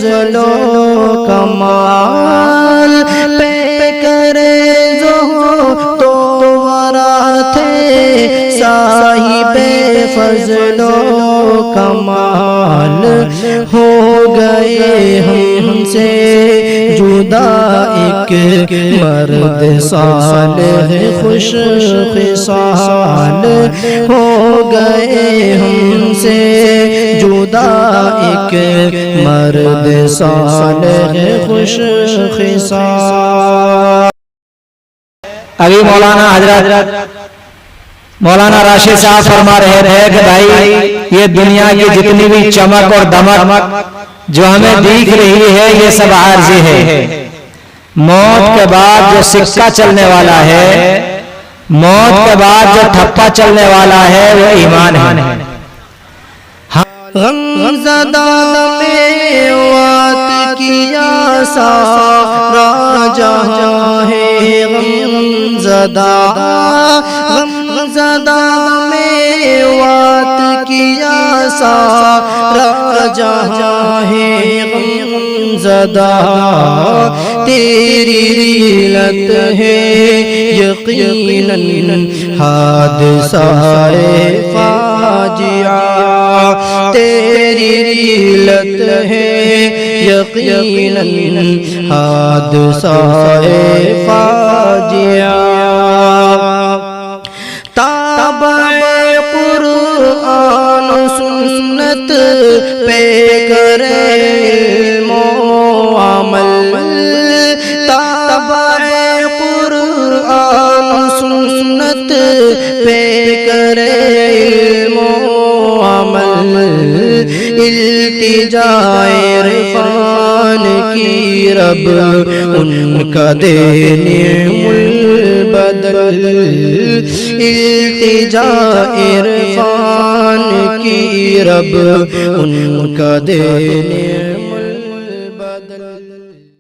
فضل و کمال پہ کرے تو ورا تھے صاحب فضل و کمال ہو گئے ہم سے جدا ایک مرد صالح خوش خصال ہو گئے ہم سے جدا ایک مرد صالح خوش خصال۔ ابھی مولانا حضرت مولانا راشد صاحب فرما رہے تھے کہ بھائی یہ دنیا کی جتنی بھی چمک اور دمک جو ہمیں دیکھ رہی ہے یہ سب عارضی ہے، موت کے بعد جو سکہ چلنے والا ہے، موت کے بعد جو ٹھپا چلنے والا ہے وہ ایمان ہے۔ غم زدہ میں وات کیا سارا جہاں ہے، غم زدہ میں وات کیا سارا جہاں ہے، غم زدہ تیری ریلت ہے یقیناً حادثہ فاجعہ، تیری ریلت ہے یقیناً حادثہ فاجعہ۔ تابع قرآن و سنت پہ کرے علم و عمل، تابع قرآن و سنت پہ کرے علم و عمل، التجا عرفان کی رب ان کا دے نعم البدل، التجا عرفان کی رب ان کا دے